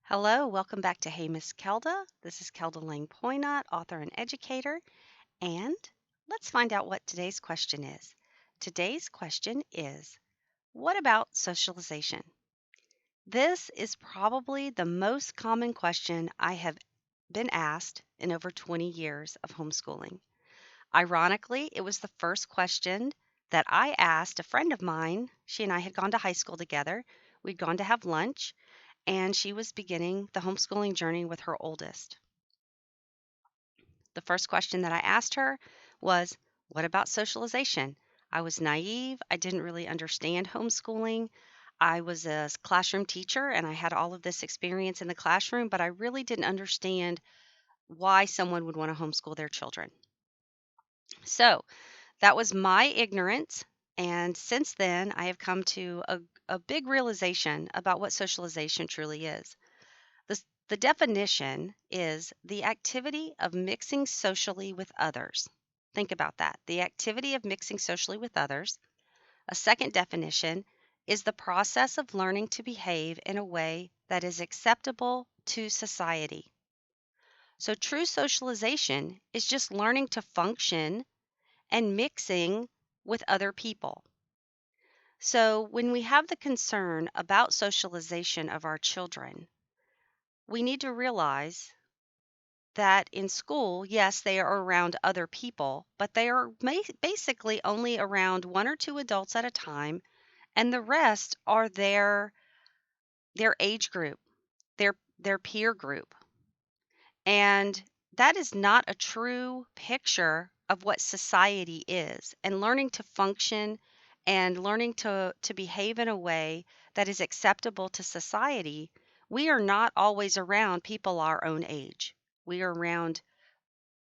Hello, welcome back to Hey Miss Kelda. This is Kelda Lang Poynott, author and educator, and let's find out what today's question is. Today's question is, what about socialization? This is probably the most common question I have been asked in over 20 years of homeschooling. Ironically, it was the first question that I asked a friend of mine. She and I had gone to high school together. We'd gone to have lunch, and she was beginning the homeschooling journey with her oldest. The first question that I asked her was, what about socialization? I was naive. I didn't really understand homeschooling. I was a classroom teacher and I had all of this experience in the classroom, but I really didn't understand why someone would want to homeschool their children. So that was my ignorance. And since then, I have come to a big realization about what socialization truly is. The definition is the activity of mixing socially with others. Think about that. The activity of mixing socially with others. A second definition is the process of learning to behave in a way that is acceptable to society. So, true socialization is just learning to function and mixing with other people. So, when we have the concern about socialization of our children, we need to realize that in school, yes, they are around other people, but they are basically only around one or two adults at a time, and the rest are their age group, their peer group. And that is not a true picture of what society is. And learning to function and learning to behave in a way that is acceptable to society, we are not always around people our own age. We are around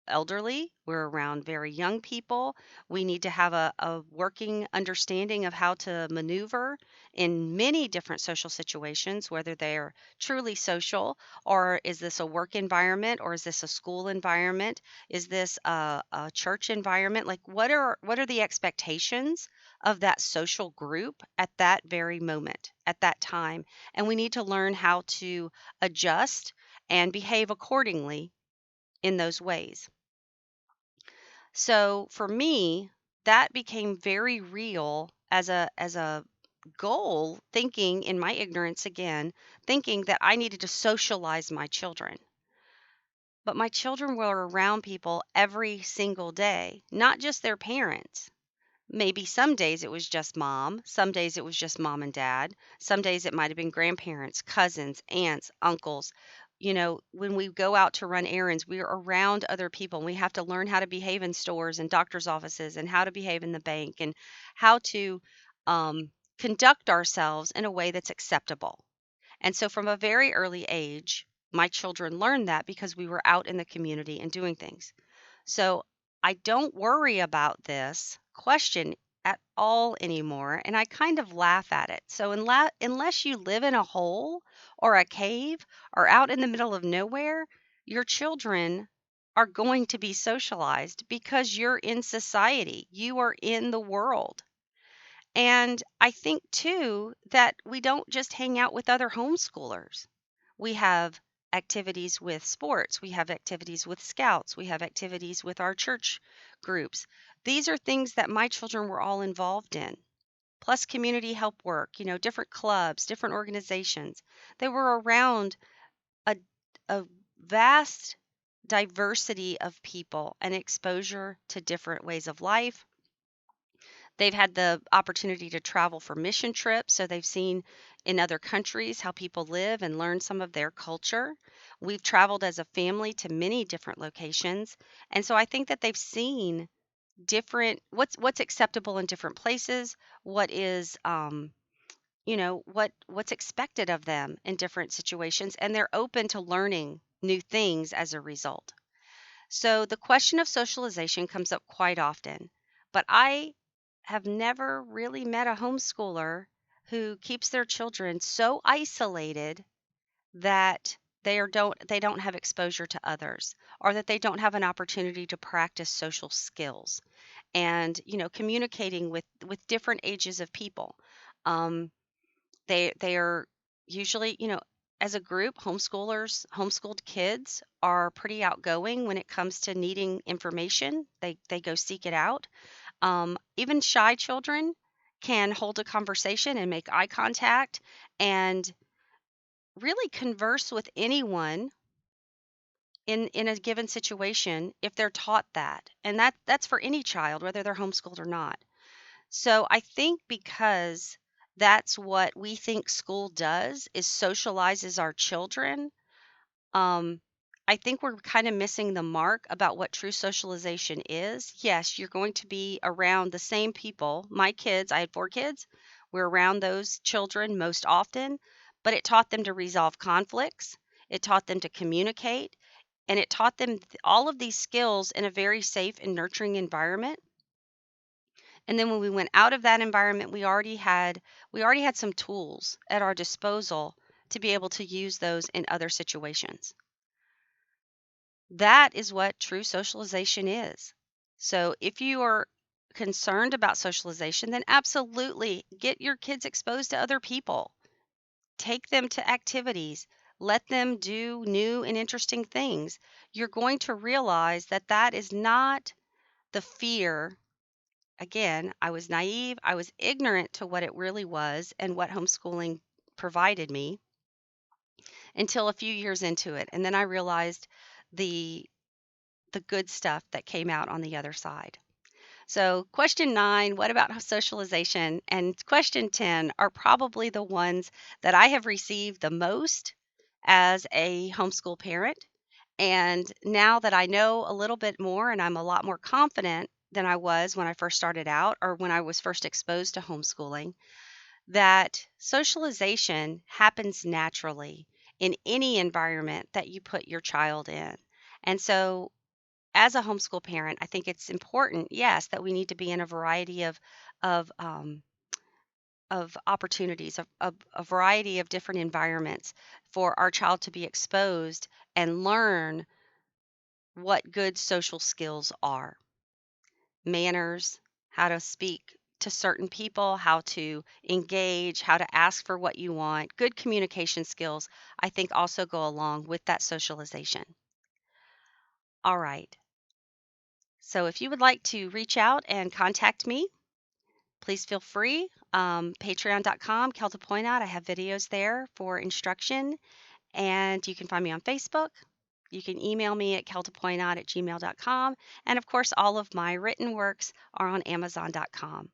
elderly, we're around very young people. We need to have a working understanding of how to maneuver in many different social situations, whether they're truly social, or is this a work environment, or is this a school environment? Is this a church environment? Like, what are the expectations of that social group at that very moment, at that time? And we need to learn how to adjust and behave accordingly in those ways. So for me, that became very real as a goal, thinking in my ignorance again, thinking that I needed to socialize my children. But my children were around people every single day, not just their parents. Maybe some days it was just mom, some days it was just mom and dad, some days it might have been grandparents, cousins, aunts, uncles. When we go out to run errands, we're around other people. And we have to learn how to behave in stores and doctors' offices and how to behave in the bank and how to conduct ourselves in a way that's acceptable. And so from a very early age, my children learned that because we were out in the community and doing things. So I don't worry about this question at all anymore, and I kind of laugh at it. So unless you live in a hole or a cave or out in the middle of nowhere, your children are going to be socialized because you're in society. You are in the world. And I think too that we don't just hang out with other homeschoolers. We have activities with sports, we have activities with scouts, we have activities with our church groups. These are things that my children were all involved in. Plus community help work, different clubs, different organizations. They were around a, a vast diversity of people and exposure to different ways of life. They've had the opportunity to travel for mission trips, so they've seen in other countries how people live and learn some of their culture. We've traveled as a family to many different locations, and so I think that they've seen different what's acceptable in different places, what is what's expected of them in different situations, and they're open to learning new things as a result. So the question of socialization comes up quite often, but I have never really met a homeschooler who keeps their children so isolated that they don't have exposure to others, or that they don't have an opportunity to practice social skills and communicating with different ages of people. um, they are usually as a group, homeschooled kids are pretty outgoing when it comes to needing information. They go seek it out. Even shy children can hold a conversation and make eye contact and really converse with anyone in a given situation if they're taught that. And that's for any child, whether they're homeschooled or not. So I think because that's what we think school does is socializes our children. um, I think we're kind of missing the mark about what true socialization is. Yes, you're going to be around the same people. My kids, I had 4 kids, we're around those children most often, but it taught them to resolve conflicts. It taught them to communicate, and it taught them all of these skills in a very safe and nurturing environment. And then when we went out of that environment, we already had some tools at our disposal to be able to use those in other situations. That is what true socialization is. So if you are concerned about socialization, then absolutely get your kids exposed to other people. Take them to activities. Let them do new and interesting things. You're going to realize that that is not the fear. Again, I was naive. I was ignorant to what it really was and what homeschooling provided me until a few years into it. And then I realized the the good stuff that came out on the other side. So, question 9, what about socialization? And question 10 are probably the ones that I have received the most as a homeschool parent. And now that I know a little bit more and I'm a lot more confident than I was when I first started out or when I was first exposed to homeschooling, that socialization happens naturally in any environment that you put your child in. And so as a homeschool parent, I think it's important, yes, that we need to be in a variety of opportunities, a variety of different environments for our child to be exposed and learn what good social skills are: manners, how to speak to certain people, how to engage, how to ask for what you want. Good communication skills, I think, also go along with that socialization. All right. So if you would like to reach out and contact me, please feel free. Patreon.com, Kelda Pointout. I have videos there for instruction. And you can find me on Facebook. You can email me at keldapointout@gmail.com. And of course, all of my written works are on Amazon.com.